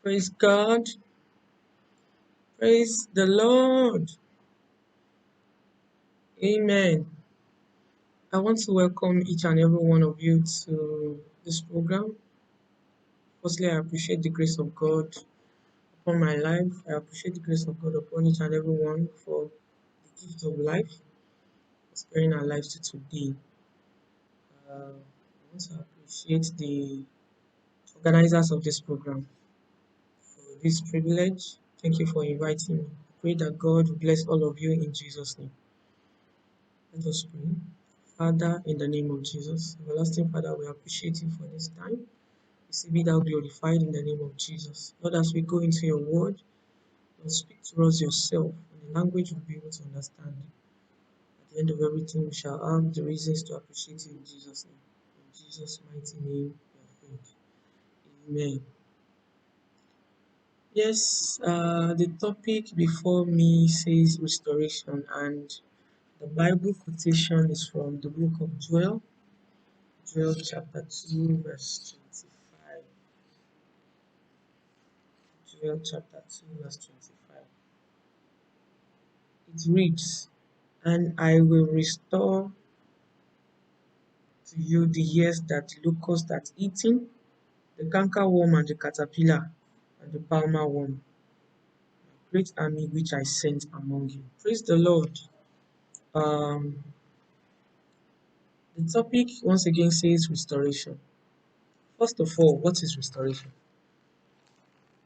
Praise God. Praise the Lord. Amen. I want to welcome each and every one of you to this program. Firstly, I appreciate the grace of God upon my life. I appreciate the grace of God upon each and every one for the gift of life, sparing our lives to today. I want to appreciate the organizers of this program for this privilege. Thank you for inviting me. Pray that God will bless all of you in Jesus' name. Let us pray. Father, in the name of Jesus, everlasting Father, we appreciate you for this time. Receive be thou glorified in the name of Jesus. Lord, as we go into your word, Lord, speak to us yourself in the language we'll be able to understand. At the end of everything, we shall have the reasons to appreciate you in Jesus' name. In Jesus' mighty name, we have prayed. Amen. Yes, the topic before me says restoration, and the Bible quotation is from the book of Joel, Joel chapter 2, verse 25. Joel chapter 2, verse 25. It reads, "And I will restore to you the years that the locust hath eaten, the cankerworm and the caterpillar, and the palmer worm, a great army which I sent among you." Praise the Lord. Um, the topic once again says restoration. First of all, what is restoration?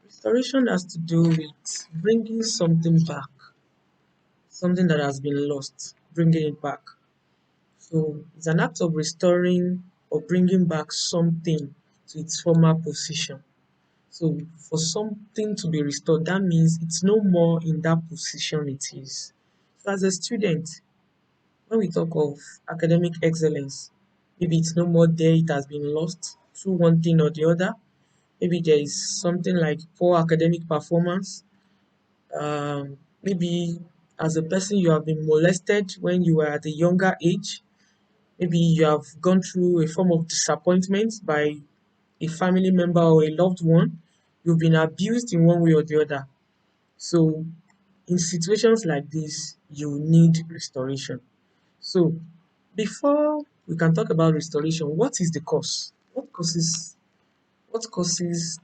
Restoration has to do with bringing something back, something that has been lost, bringing it back. So it's an act of restoring or bringing back something to its former position. So for something to be restored, that means it's no more in that position it is. So as a student, when we talk of academic excellence, maybe it's no more there, it has been lost through one thing or the other. Maybe there is something like poor academic performance. Maybe as a person you have been molested when you were at a younger age. Maybe you have gone through a form of disappointment by a family member or a loved one. You've been abused in one way or the other. So in situations like this, you need restoration. So before we can talk about restoration, what is the cause? What causes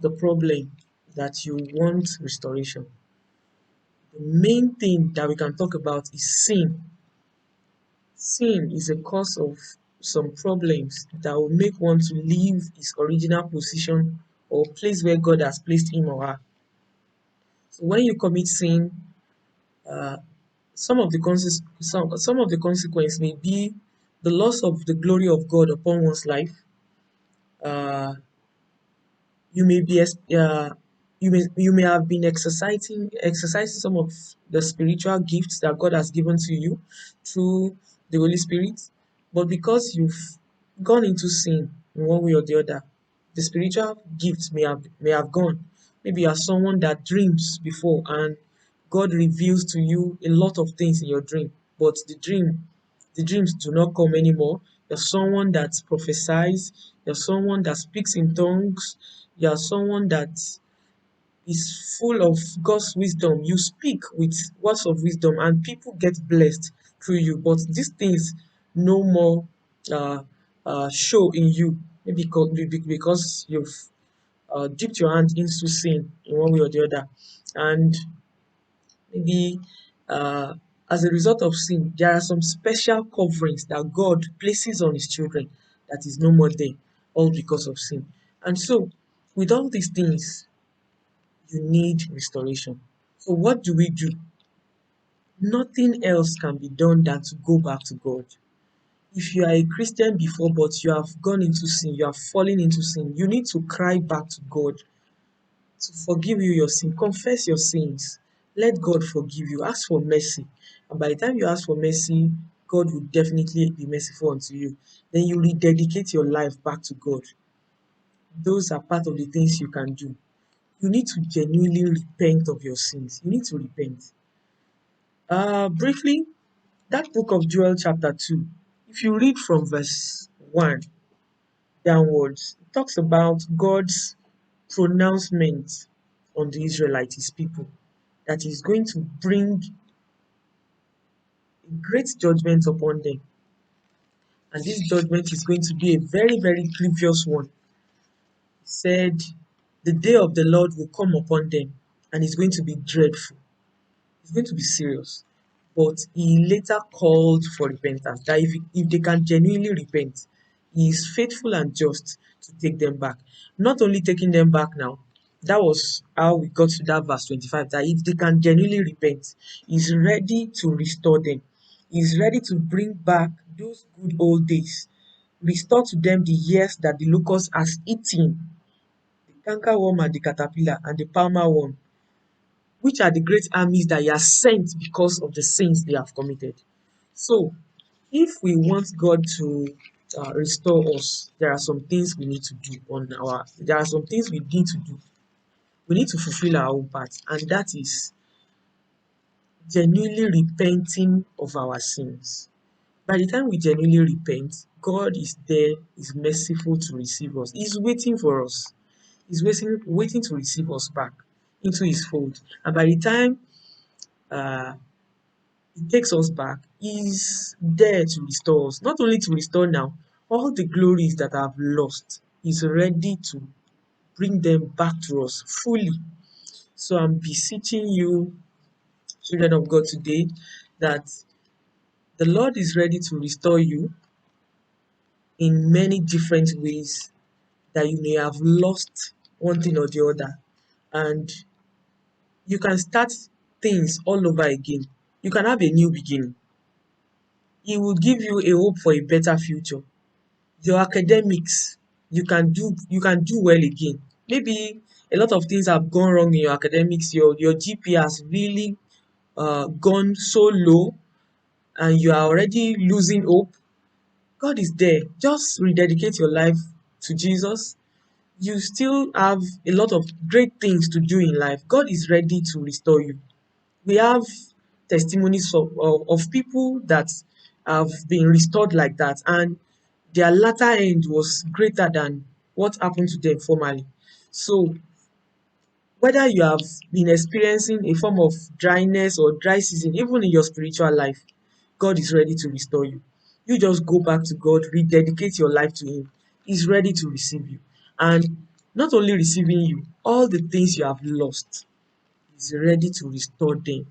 the problem that you want restoration? The main thing that we can talk about is sin. Sin is a cause of some problems that will make one to leave his original position or place where God has placed him or her. So when you commit sin, uh, some of the consequence may be the loss of the glory of God upon one's life. Uh, you may be you may have been exercising some of the spiritual gifts that God has given to you through the Holy Spirit, but because you've gone into sin in one way or the other, the spiritual gifts may have gone. Maybe you are someone that dreams before, and God reveals to you a lot of things in your dream, but the dreams do not come anymore. You're someone that prophesies, you're someone that speaks in tongues, you're someone that is full of God's wisdom. You speak with words of wisdom and people get blessed through you. But these things no more uh, show in you. Maybe because you've dipped your hand into sin in one way or the other. And maybe uh, as a result of sin, there are some special coverings that God places on his children that is no more there, all because of sin. And so, with all these things, you need restoration. So, what do we do? Nothing else can be done than to go back to God. If you are a Christian before, but you have gone into sin, you have fallen into sin, you need to cry back to God to forgive you your sin. Confess your sins. Let God forgive you. Ask for mercy. And by the time you ask for mercy, God will definitely be merciful unto you. Then you rededicate your life back to God. Those are part of the things you can do. You need to genuinely repent of your sins. You need to repent. Briefly, that book of Joel, chapter 2, if you read from verse 1 downwards, it talks about God's pronouncement on the Israelites, his people, that he's going to bring a great judgment upon them. And this judgment is going to be a very, very grievous one. He said, the day of the Lord will come upon them, and it's going to be dreadful. It's going to be serious. But he later called for repentance, that if they can genuinely repent, he is faithful and just to take them back. Not only taking them back now, that was how we got to that verse 25, that if they can genuinely repent, he's ready to restore them. He's ready to bring back those good old days, restore to them the years that the locust has eaten, the cankerworm and the caterpillar and the palmer worm, which are the great armies that he has sent because of the sins they have committed. So, if we want God to restore us, there are some things we need to do there are some things we need to do. We need to fulfill our own part, and that is genuinely repenting of our sins. By the time we genuinely repent, God is there, is merciful to receive us. He's waiting for us. He's waiting to receive us back into his fold. And by the time uh, he takes us back, he's there to restore us. Not only to restore now, all the glories that I've lost, he's ready to bring them back to us fully. So I'm beseeching you, children of God, today, that the Lord is ready to restore you in many different ways that you may have lost one thing or the other. And you can start things all over again. You can have a new beginning. He will give you a hope for a better future. Your academics, you can do well again. Maybe a lot of things have gone wrong in your academics. Your GPA has really gone so low, and you are already losing hope. God is there. Just rededicate your life to Jesus. You still have a lot of great things to do in life. God is ready to restore you. We have testimonies of people that have been restored like that, and their latter end was greater than what happened to them formerly. So whether you have been experiencing a form of dryness or dry season, even in your spiritual life, God is ready to restore you. You just go back to God, rededicate your life to him. He's ready to receive you. And not only receiving you, all the things you have lost, he's ready to restore them.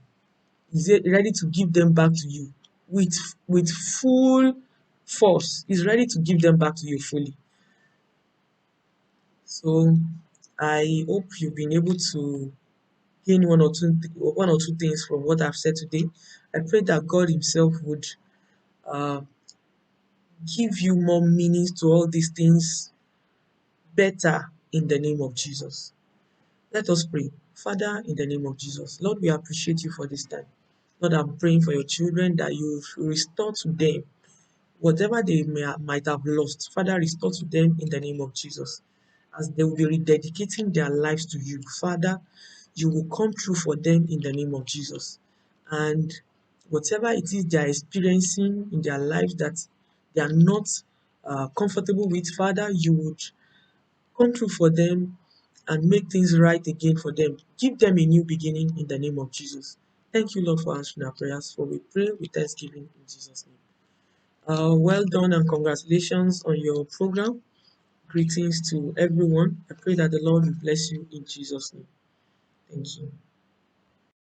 He's ready to give them back to you with full force. He's ready to give them back to you fully. So I hope you've been able to gain one or two things from what I've said today. I pray that God Himself would uh, give you more meanings to all these things better in the name of Jesus. Let us pray. Father, in the name of Jesus, Lord, we appreciate you for this time. Lord, I'm praying for your children that you restore to them whatever they might have lost. Father, restore to them in the name of Jesus. As they will be rededicating their lives to you, Father, you will come through for them in the name of Jesus. And whatever it is they are experiencing in their lives that they are not comfortable with, Father, you would come through for them and make things right again for them. Give them a new beginning in the name of Jesus. Thank you, Lord, for answering our prayers. For we pray with thanksgiving in Jesus' name. Well done and congratulations on your program. Greetings to everyone. I pray that the Lord will bless you in Jesus' name. Thank you.